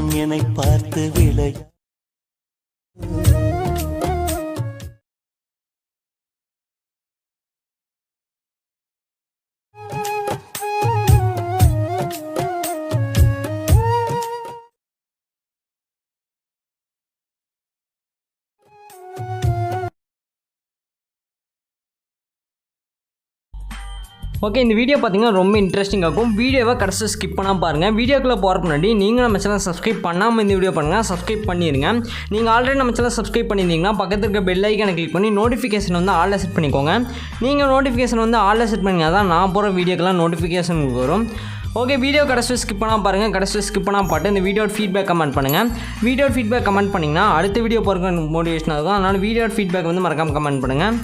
நட்சத்திரம் என்னை பார்த்து விளை ஓகே, இந்த வீடியோ பார்த்தீங்கன்னா ரொம்ப இன்ட்ரெஸ்டிங்காக இருக்கும். வீடியோவை கடைசி ஸ்கிப் பண்ணாமல் பாருங்கள். வீடியோக்குள்ளே போகிறக்கு முன்னாடி நீங்கள் நம்ம சேனல் சப்ஸ்கிரைப் பண்ணாமல் இந்த வீடியோ பண்ணுங்கள், சப்ஸ்கிரைப் பண்ணிடுங்க. நீங்கள் ஆல்ரெடி நம்ம சேனல் சப்ஸ்கிரைப் பண்ணியிருந்தீங்கன்னா பக்கத்தில் இருக்க பெல் ஐக்கானை கிளிக் பண்ணி நோட்டிஃபிகேஷன் வந்து ஆல்ல செட் பண்ணிக்கோங்க. நீங்கள் நோட்டிஃபிகேஷன் வந்து ஆல்ல செட் பண்ணிங்கன்னா தான் நான் போகிற வீடியோக்கெல்லாம் நோட்டிஃபிகேஷன் வரும். ஓகே, வீடியோ கடைசி ஸ்கிப் பண்ணாமல் பாருங்கள். கடைசி ஸ்கிப் பண்ணாமல் பாட்டு இந்த வீடியோட ஃபீட்பேக் கமெண்ட் பண்ணுங்கள். வீடியோட ஃபீட்பேக் கமெண்ட் பண்ணிங்கன்னா அடுத்த வீடியோ போகிறக்கு மோட்டிவேஷனாக இருக்கும். அதனால் வீடியோட ஃபீட்பேக் வந்து மறக்காமல் கமெண்ட் பண்ணுங்கள்.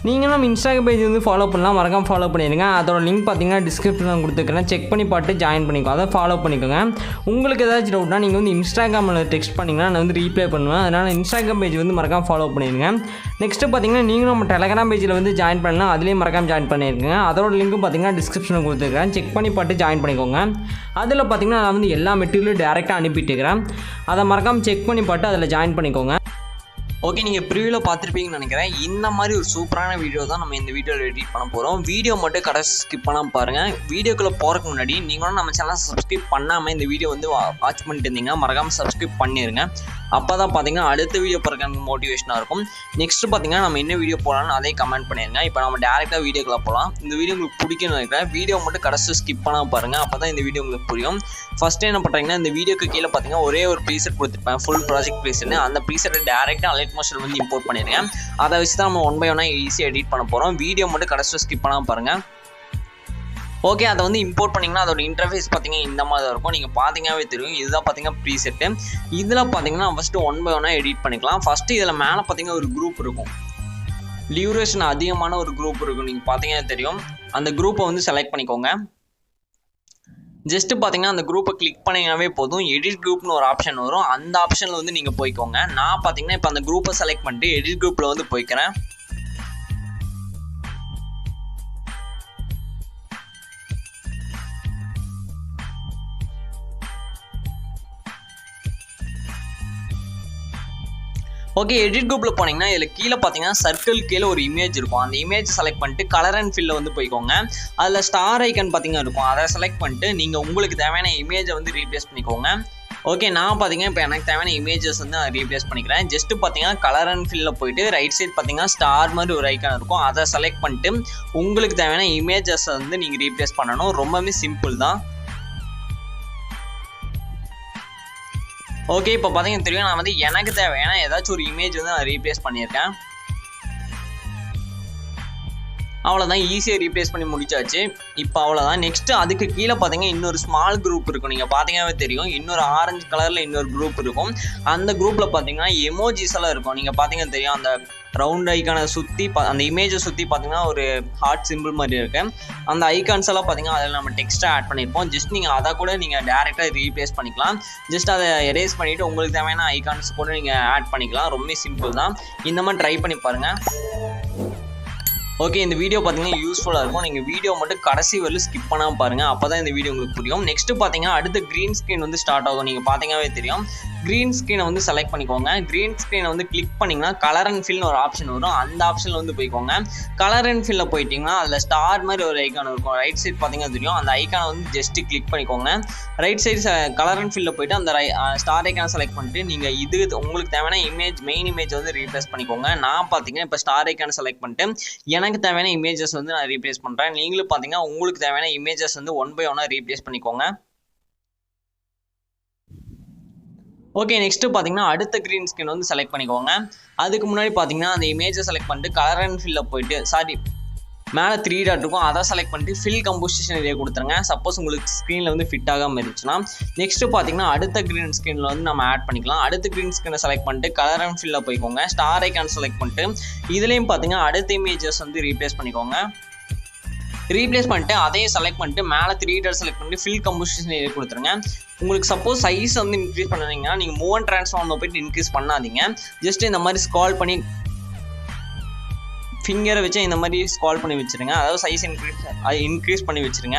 நீங்கள் நம்ம இன்ஸ்டாகிராம் பேஜ் வந்து ஃபாலோ பண்ணலாம், மறக்காமல் ஃபாலோ பண்ணிடுங்க. அதோட லிங்க் பார்த்தீங்கன்னா டிஸ்கிரிப்ஷனில் கொடுத்துருக்கேன், செக் பண்ணி பார்த்து ஜாயின் பண்ணிக்கோ, அதை ஃபாலோ பண்ணிக்கோங்க. உங்களுக்கு ஏதாச்சும் டவுட்னா நீங்கள் வந்து இன்ஸ்டாகிராமில் டெக்ஸ்ட் பண்ணிங்கன்னா நான் வந்து ரீப்ளை பண்ணுவேன். அதனால் இன்ஸ்டாகிராம் பேஜ் வந்து மறக்காமல் ஃபாலோ பண்ணிடுங்க. நெக்ஸ்ட்டு பார்த்தீங்கன்னா நீங்களும் நம்ம டெலகிராம் பேஜில் வந்து ஜாயின் பண்ணலாம், அதுலேயும் மறக்காமல் ஜாயின் பண்ணியிருக்கேன். அதோட லிங்க்கும் பார்த்தீங்கன்னா டிஸ்கிரிப்ஷனில் கொடுத்துருக்கேன், செக் பண்ணி பார்த்து ஜாயின் பண்ணிக்கோங்க. அதில் பார்த்தீங்கன்னா நான் வந்து எல்லா மெட்டீரியலும் டேரெக்டாக அனுப்பிட்டுருக்கிறேன், அதை மறக்காமல் செக் பண்ணி பார்த்து அதில் ஜாயின் பண்ணிக்கோங்க. ஓகே, நீங்கள் ப்ரிவியூவில் பார்த்துருப்பீங்கன்னு நினைக்கிறேன். இந்த மாதிரி ஒரு சூப்பரான வீடியோ தான் நம்ம இந்த வீடியோவில் எடிட் பண்ண போகிறோம். வீடியோ மட்டும் கடைசி ஸ்கிப் பண்ணாமல் பாருங்கள். வீடியோக்குள்ளே போகிறதுக்கு முன்னாடி நீங்களும் நம்ம சேனலை சப்ஸ்கிரைப் பண்ணாமல் இந்த வீடியோ வந்து வாட்ச் பண்ணிட்டு இருந்தீங்கன்னா மறக்காமல் சப்ஸ்கிரைப் பண்ணிடுங்க. அப்போ தான் பார்த்தீங்கன்னா அடுத்த வீடியோ போகிறதுக்கு மோட்டிவேஷனாக இருக்கும். நெக்ஸ்ட்டு பார்த்தீங்கன்னா நம்ம என்ன வீடியோ போகலான்னு அதே கமெண்ட் பண்ணிடுங்க. இப்போ நம்ம டேரெக்டாக வீடியோக்குள்ளே போகலாம். இந்த வீடியோ உங்களுக்கு பிடிக்கும்னு நினைக்கிறேன். வீடியோ மட்டும் கடைசி ஸ்கிப் பண்ணாமல் பாருங்கள், அப்போ தான் இந்த வீடியோ உங்களுக்கு புரியும். ஃபஸ்ட்டு என்ன பண்ணுறீங்கன்னா, இந்த வீடியோக்கு கீழே பார்த்தீங்கன்னா ஒரே ஒரு ப்ரீசெட் கொடுத்துருப்பேன், ஃபுல் ப்ராஜெக்ட் ப்ரீசெட். அந்த ப்ரீசெட்டை டேரெக்டாக அலைட் மோஷன் வந்து இம்போர்ட் பண்ணிடுங்க. அதை வச்சு தான் நம்ம 1 by 1 ஈஸியாக எடிட் பண்ண போகிறோம். வீடியோ மட்டும் கடைசி ஸ்கிப் பண்ணாமல் பாருங்கள். ஓகே, அதை வந்து இம்போர்ட் பண்ணிங்கன்னா அதோட இன்டர்ஃபேஸ் பார்த்தீங்கன்னா இந்த மாதிரி தான் இருக்கும். நீங்கள் பார்த்தீங்கன்னாவே தெரியும், இதுதான் பார்த்தீங்கன்னா ப்ரீசெட்டு. இதில் பார்த்தீங்கன்னா ஃபஸ்ட்டு 1 by 1 எடிட் பண்ணிக்கலாம். ஃபஸ்ட்டு இதில் மேலே பார்த்தீங்கன்னா ஒரு குரூப் இருக்கும், டியூரேஷன் அதிகமான ஒரு குரூப் இருக்கும், நீங்கள் பார்த்தீங்கன்னா தெரியும். அந்த குரூப்பை வந்து செலக்ட் பண்ணிக்கோங்க. ஜஸ்ட்டு பார்த்தீங்கன்னா அந்த குரூப்பை கிளிக் பண்ணிங்கனாவே போதும், எடிட் குரூப்னு ஒரு ஆப்ஷன் வரும். அந்த ஆப்ஷனில் வந்து நீங்கள் போய்க்கோங்க. நான் பார்த்தீங்கன்னா இப்போ அந்த குரூப்பை செலக்ட் பண்ணிட்டு எடிட் குரூப்பில் வந்து போய்க்கிறேன். ஓகே, எடிட் குரூப்பில் போனீங்கன்னா இதில் கீழே பார்த்தீங்கன்னா சர்க்கிள் கீழே ஒரு இமேஜ் இருக்கும். அந்த இமேஜ் செலக்ட் பண்ணிட்டு கலர் அண்ட் ஃபில்ல வந்து போய்க்கோங்க. அதில் ஸ்டார் ஐக்கன் பார்த்தீங்கன்னா இருக்கும், அதை செலக்ட் பண்ணிட்டு நீங்கள் உங்களுக்கு தேவையான இமேஜை வந்து ரீப்ளேஸ் பண்ணிக்கோங்க. ஓகே, நான் பார்த்தீங்கன்னா இப்போ எனக்கு தேவையான இமேஜஸ் வந்து நான் ரீப்ளேஸ் பண்ணிக்கிறேன். ஜஸ்ட்டு பார்த்தீங்கன்னா கலர் அண்ட் ஃபில்ல போயிட்டு ரைட் சைட் பார்த்தீங்கன்னா ஸ்டார் மாதிரி ஒரு ஐக்கான் இருக்கும், அதை செலக்ட் பண்ணிட்டு உங்களுக்கு தேவையான இமேஜஸ் வந்து நீங்கள் ரீப்ளேஸ் பண்ணணும். ரொம்பவே சிம்பிள் தான். ஓகே, இப்போ பார்த்தீங்கன்னா தெரியும், நான் வந்து எனக்கு தேவையான ஏதாச்சும் ஒரு இமேஜ் வந்து நான் ரீப்ளேஸ் பண்ணியிருக்கேன். அவ்வளோதான், ஈஸியாக ரீப்ளேஸ் பண்ணி முடிச்சாச்சு. இப்போ அவ்வளோதான். நெக்ஸ்ட்டு அதுக்கு கீழே பார்த்தீங்கன்னா இன்னொரு ஸ்மால் குரூப் இருக்கும், நீங்கள் பார்த்தீங்கன்னாவே தெரியும். இன்னொரு ஆரஞ்சு கலரில் இன்னொரு குரூப் இருக்கும். அந்த குரூப்பில் பார்த்தீங்கன்னா எமோஜிஸ் எல்லாம் இருக்கும், நீங்கள் பார்த்தீங்கன்னா தெரியும். அந்த ரவுண்ட் ஐக்கானை சுற்றி அந்த இமேஜை சுற்றி பார்த்தீங்கன்னா ஒரு ஹார்ட் சிம்பிள் மாதிரி இருக்குது. அந்த ஐக்கான்ஸ் எல்லாம் பார்த்தீங்கன்னா அதில் நம்ம டெக்ஸ்ட்டாக ஆட் பண்ணியிருப்போம். ஜஸ்ட் நீங்கள் அதை கூட நீங்கள் டேரெக்டாக ரீப்ளேஸ் பண்ணிக்கலாம். ஜஸ்ட் அதை எரேஸ் பண்ணிவிட்டு உங்களுக்கு தேவையான ஐக்கான்ஸ் கூட நீங்கள் ஆட் பண்ணிக்கலாம். ரொம்ப சிம்பிள் தான். இந்த மாதிரி ட்ரை பண்ணி பாருங்கள். ஓகே, இந்த வீடியோ பார்த்தீங்கன்னா யூஸ்ஃபுல்லாக இருக்கும். நீங்கள் வீடியோ மட்டும் கடைசி வரலும் ஸ்கிப் பண்ணாமல் பாருங்கள், அப்போ தான் இந்த வீடியோ உங்களுக்கு புரியும். நெக்ஸ்ட்டு பார்த்தீங்கன்னா அடுத்த க்ரீன் ஸ்க்ரீன் வந்து ஸ்டார்ட் ஆகும், நீங்கள் பார்த்தீங்கன்னாவே தெரியும். க்ரீன் ஸ்க்ரீனை வந்து செலக்ட் பண்ணிக்கோங்க. க்ரீன் ஸ்க்ரீனை வந்து கிளிக் பண்ணிங்கன்னா கலர் அண்ட் ஃபில்னு ஒரு ஆப்ஷன் வரும், அந்த ஆப்ஷனில் வந்து போய்க்கோங்க. கலர் அண்ட் ஃபில்ல போயிட்டிங்கன்னா அதில் ஸ்டார் மாதிரி ஒரு ஐக்கான் இருக்கும், ரைட் சைட் பார்த்தீங்கன்னா தெரியும். அந்த ஐக்கானை வந்து ஜஸ்ட்டு கிளிக் பண்ணிக்கோங்க. Right side colour and fill போய்ட்டு அந்த ஸ்டார் ஐக்கானை செலக்ட் பண்ணிட்டு நீங்கள் இது உங்களுக்கு தேவையான இமேஜ் மெயின் இமேஜ் வந்து ரீப்ளேஸ் பண்ணிக்கோங்க. நான் பார்த்தீங்கன்னா இப்போ ஸ்டார் ஐக்கானை செலக்ட் பண்ணிட்டு எனக்கு தேவையான இமேஜஸ் வந்து நான் ரீப்ளேஸ் பண்ணுறேன். நீங்களும் பார்த்தீங்கன்னா உங்களுக்கு தேவையான இமேஜஸ் வந்து 1 by 1 ரீப்ளேஸ் பண்ணிக்கோங்க. ஓகே, நெக்ஸ்ட்டு பார்த்தீங்கன்னா அடுத்த க்ரீன் ஸ்க்ரீன் வந்து செலக்ட் பண்ணிக்கோங்க. அதுக்கு முன்னாடி பார்த்தீங்கன்னா அந்த இமேஜை செலக்ட் பண்ணிட்டு கலர் அண்ட் ஃபில்ல போயிட்டு மேலே 3 டாட் இருக்கும், அதை செலக்ட் பண்ணிட்டு ஃபில் கம்போசிஷன் ஏரியா கொடுத்துருங்க. சப்போஸ் உங்களுக்கு ஸ்க்ரீனில் வந்து ஃபிட் ஆகாமல் இருந்துச்சுன்னா. நெக்ஸ்ட்டு பார்த்தீங்கன்னா அடுத்த க்ரீன் ஸ்க்ரீனில் வந்து நம்ம ஆட் பண்ணிக்கலாம். அடுத்த க்ரீன் ஸ்க்ரீனை செலக்ட் பண்ணிட்டு கலர் அண்ட் ஃபில்ல போய்க்கோங்க. ஸ்டார் ஐக்கான் செலக்ட் பண்ணிட்டு இதுலேயும் பார்த்தீங்கன்னா அடுத்த இமேஜஸ் வந்து ரீப்ளேஸ் பண்ணிக்கோங்க. ரீப்ளேஸ் பண்ணிட்டு அதையும் செலக்ட் பண்ணிட்டு மேலே 3 டாட் செலக்ட் பண்ணிட்டு ஃபில் கம்போசிஷன் ஏரியா கொடுத்துருங்க. உங்களுக்கு சப்போஸ் சைஸ் வந்து இன்க்ரீஸ் பண்ணுறீங்கன்னா நீங்கள் மூவ் அண்ட் ட்ரான்ஸ்ஃபார்மில் போய்ட்டு இன்க்ரீஸ் பண்ணாதீங்க. ஜஸ்ட் இந்த மாதிரி ஸ்க்ரால் பண்ணி ஃபிங்கரை வச்சு இந்த மாதிரி ஸ்க்ரால் பண்ணி வச்சுருங்க. அதாவது சைஸ் இன்க்ரீஸ் பண்ணி வச்சுருங்க.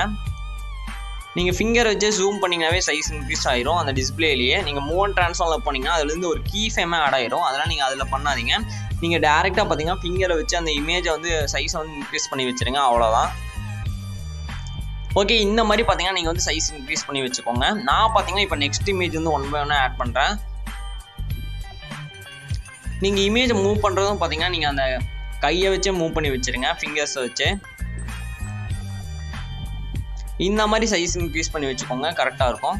நீங்கள் ஃபிங்கர் வச்சு ஜூம் பண்ணிங்கனாவே சைஸ் இன்க்ரீஸ் ஆயிரும் அந்த டிஸ்பிளேலேயே. நீங்கள் மூவ் அண்ட் ட்ரான்ஸ்ஃபார்மில் போனீங்கன்னா அதுலேருந்து ஒரு கீ ஃபேமே ஆட் ஆயிரும். அதெல்லாம் நீங்கள் அதில் பண்ணாதீங்க. நீங்கள் டேரெக்டாக பார்த்தீங்கன்னா ஃபிங்கரை வச்சு அந்த இமேஜை வந்து சைஸை வந்து இன்க்ரீஸ் பண்ணி வச்சுருங்க, அவ்வளோதான். ஓகே, இந்த மாதிரி பார்த்தீங்கன்னா நீங்கள் வந்து சைஸ் இன்க்ரீஸ் பண்ணி வச்சுக்கோங்க. நான் பார்த்தீங்கன்னா இப்போ நெக்ஸ்ட் இமேஜ் வந்து 1 by 1 ஆட் பண்ணுறேன். நீங்கள் இமேஜை மூவ் பண்ணுறதும் பார்த்தீங்கன்னா நீங்கள் அந்த கையை வச்சே மூவ் பண்ணி வச்சுருங்க, ஃபிங்கர்ஸை வச்சு. இந்த மாதிரி சைஸ் இன்க்ரீஸ் பண்ணி வச்சுக்கோங்க, கரெக்டாக இருக்கும்.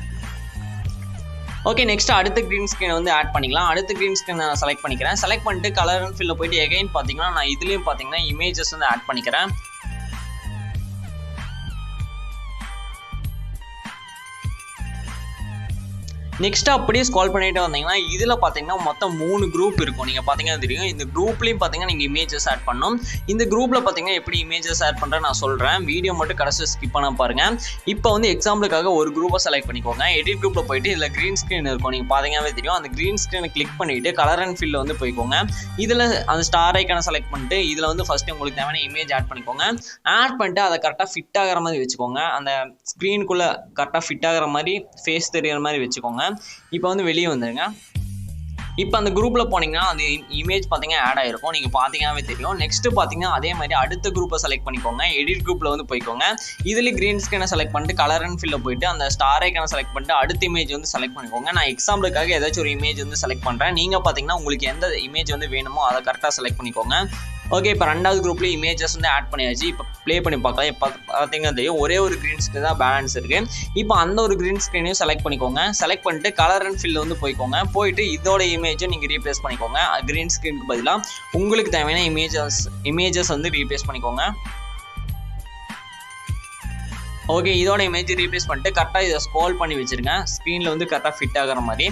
ஓகே, நெக்ஸ்ட் அடுத்த க்ரீன் ஸ்க்ரீனை வந்து ஆட் பண்ணிக்கலாம். அடுத்த க்ரீன் ஸ்க்ரீன் நான் செலக்ட் பண்ணிக்கிறேன். செலக்ட் பண்ணிட்டு கலர் அண்ட் ஃபில்ல போயிட்டு எகைன் பார்த்தீங்கன்னா நான் இதுலேயும் பார்த்தீங்கன்னா இமேஜஸ் வந்து ஆட் பண்ணிக்கிறேன். நெக்ஸ்ட் அப்படியே ஸ்க்ரால் பண்ணிட்டு வந்தீங்கன்னா இதில் பார்த்தீங்கன்னா மொத்தம் 3 குரூப் இருக்கும். நீங்கள் பார்த்தீங்கன்னா தெரியும். இந்த குரூப்லேயும் பார்த்தீங்கன்னா நீங்கள் இமேஜஸ் ஆட் பண்ணணும். இந்த குரூப்பில் பார்த்தீங்கன்னா எப்படி இமேஜஸ் ஆட் பண்ணுறேன் நான் சொல்கிறேன். வீடியோ மட்டும் கடைசி ஸ்கிப் பண்ண பாருங்கள். இப்போ வந்து எக்ஸாம்பிளுக்காக ஒரு குரூப்பை செலக்ட் பண்ணிக்கோங்க. எடிட் குரூப்பில் போயிட்டு இதில் க்ரீன் ஸ்க்ரீன் இருக்கும், நீங்கள் பார்த்தீங்கன்னாவே தெரியும். அந்த க்ரீன் ஸ்க்ரீனை கிளிக் பண்ணிவிட்டு கலர் அண்ட் ஃபில்ல வந்து போய்க்கோங்க. இதில் அந்த ஸ்டார் ஐக்கானை செலக்ட் பண்ணிட்டு இதில் வந்து ஃபஸ்ட்டு உங்களுக்கு தேவையான இமேஜ் ஆட் பண்ணிக்கோங்க. ஆட் பண்ணிட்டு அதை கரெக்டாக ஃபிட் ஆகிற மாதிரி வச்சுக்கோங்க. அந்த ஸ்க்ரீனுக்குள்ளே கரெக்டாக ஃபிட் ஆகிற மாதிரி ஃபேஸ் தெரிகிற மாதிரி வச்சுக்கோங்க. இப்போ வந்து வெளியே வந்துடுங்க. இப்போ அந்த குரூப்பில் போனீங்கன்னா அந்த இமேஜ் பார்த்தீங்கன்னா ஆட் ஆகிருக்கும், நீங்கள் பார்த்தீங்கன்னாவே தெரியும். நெக்ஸ்ட்டு பார்த்தீங்கன்னா அதே மாதிரி அடுத்த குரூப்பை செலக்ட் பண்ணிக்கோங்க. எடிட் குரூப்பில் வந்து போய்க்கோங்க. இதில் க்ரீன் ஸ்க்ரீனை செலக்ட் பண்ணிட்டு கலர் அண்ட் ஃபில்ல போயிட்டு அந்த ஸ்டார் ஐக்கானை செலக்ட் பண்ணிட்டு அடுத்த இமேஜ் வந்து செலக்ட் பண்ணிக்கோங்க. நான் எக்ஸாம்பிளுக்காக ஏதாச்சும் ஒரு இமேஜ் வந்து செலக்ட் பண்ணுறேன். நீங்கள் பார்த்தீங்கன்னா உங்களுக்கு எந்த இமேஜ் வந்து வேணுமோ அதை கரெக்டாக செலக்ட் பண்ணிக்கோங்க. ஓகே, இப்போ ரெண்டாவது குரூப்லேயும் இமேஜஸ் வந்து ஆட் பண்ணியாச்சு. இப்போ ப்ளே பண்ணி பார்க்கலாம். இப்போ பார்த்தீங்கன்னா தெரியும் ஒரே ஒரு க்ரீன் ஸ்க்ரீன் தான் பேலன்ஸ் இருக்குது. இப்போ அந்த ஒரு க்ரீன் ஸ்க்ரீனையும் செலக்ட் பண்ணிக்கோங்க. செலக்ட் பண்ணிட்டு கலர் அண்ட் ஃபில் வந்து போய்க்கோங்க. போயிட்டு இதோட இமேஜை நீங்கள் ரீப்ளேஸ் பண்ணிக்கோங்க. க்ரீன் ஸ்க்ரீனுக்கு பதிலாக உங்களுக்கு தேவையான இமேஜஸ் வந்து ரீப்ளேஸ் பண்ணிக்கோங்க. ஓகே, இதோட இமேஜ் ரீப்ளேஸ் பண்ணிட்டு கரெக்டாக இதை ஸ்க்ரோல் பண்ணி வச்சுருங்க. ஸ்க்ரீனில் வந்து கரெக்டாக ஃபிட் ஆகிற மாதிரி.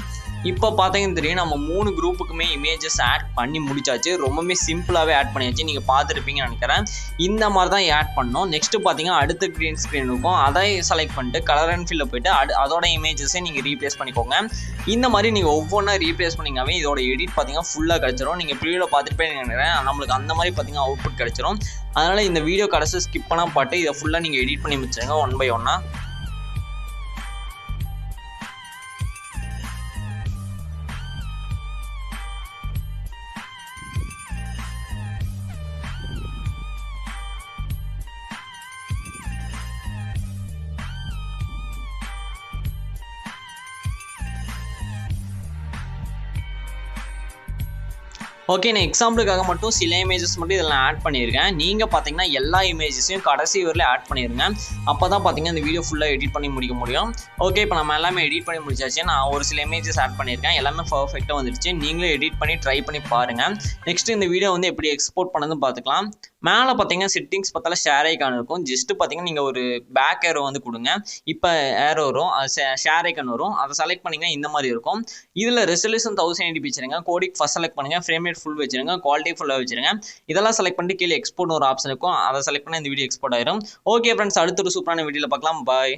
இப்போ பார்த்தீங்கன்னா தெரியும் நம்ம 3 குரூப்புக்குமே இமேஜஸ் ஆட் பண்ணி முடிச்சாச்சு. ரொம்பவே சிம்பிளாகவே ஆட் பண்ணியாச்சு. நீங்கள் பார்த்துருப்பீங்கன்னு நினைக்கிறேன். இந்த மாதிரி தான் ஆட் பண்ணோம். நெக்ஸ்ட்டு பார்த்தீங்கன்னா அடுத்த க்ரீன் ஸ்க்ரீன் இருக்கும், அதை செலக்ட் பண்ணிட்டு கலர் அண்ட் ஃபில்ல போயிட்டு அதோட இமேஜஸை நீங்கள் ரீப்ளேஸ் பண்ணிக்கோங்க. இந்த மாதிரி நீங்கள் ஒவ்வொன்றா ரீப்ளேஸ் பண்ணிங்கனாவே இதோட எடிட் பார்த்தீங்கன்னா ஃபுல்லாக கிடச்சிரும். நீங்கள் ப்ரீவியூவில் பார்த்துட்டு நினைக்கிறேன் நம்மளுக்கு அந்த மாதிரி பார்த்தீங்கன்னா அவுட்புட் கிடச்சிரும். அதனால் இந்த வீடியோ கடைசி ஸ்கிப் பண்ணால் பாட்டு இதை ஃபுல்லாக நீங்கள் எடிட் பண்ணி வச்சுருங்க 1 by 1. ஓகே, நான் எக்ஸாம்பிளுக்காக மட்டும் சில இமேஜஸ் மட்டும் இதில் ஆட் பண்ணியிருக்கேன். நீங்கள் பார்த்தீங்கன்னா எல்லா இமேஜஸையும் கடைசி வரையில ஆட் பண்ணிடுங்க. அப்போ தான் பார்த்தீங்கன்னா இந்த வீடியோ ஃபுல்லாக எடிட் பண்ணி முடிக்க முடியும். ஓகே, இப்போ நம்ம எல்லாமே எடிட் பண்ணி முடிச்சாச்சு. நான் ஒரு சில இமேஜஸ் ஆட் பண்ணியிருக்கேன். எல்லாமே பர்ஃபெக்டாக வந்துடுச்சு. நீங்களும் எடிட் பண்ணி ட்ரை பண்ணி பாருங்கள். நெக்ஸ்ட் இந்த வீடியோ வந்து எப்படி எக்ஸ்போர்ட் பண்ணதுன்னு பார்த்துக்கலாம். மேலே பார்த்தீங்கன்னா செட்டிங்ஸ் பார்த்தாலும் ஷேர் ஐக்கான் இருக்கும். ஜஸ்ட்டு பார்த்தீங்கன்னா நீங்கள் ஒரு பேக் ஏரோ வந்து கொடுங்க. இப்போ ஏரோ வரும், ஷேர் ஐக்கான் வரும். அதை செலக்ட் பண்ணிங்கன்னா இந்த மாதிரி இருக்கும். இதில் ரெசல்யூஷன் 1080p வச்சுருங்க. கோடிக் ஃபஸ்ட் செலக்ட் பண்ணுங்கள். ஃப்ரேம் ரேட் ஃபுல் வச்சுருங்க. குவாலிட்டி ஃபுல்லாக வச்சுருங்க. இதெல்லாம் செலக்ட் பண்ணிட்டு கீழே எக்ஸ்போர்ட்னு ஒரு ஆப்ஷன் இருக்கும். அதை செலக்ட் பண்ணி இந்த வீடியோ எக்ஸ்போர்ட் ஆயிரும். ஓகே ஃப்ரெண்ட்ஸ், அடுத்த ஒரு சூப்பரான வீடியோவில் பார்க்கலாம். பாய்.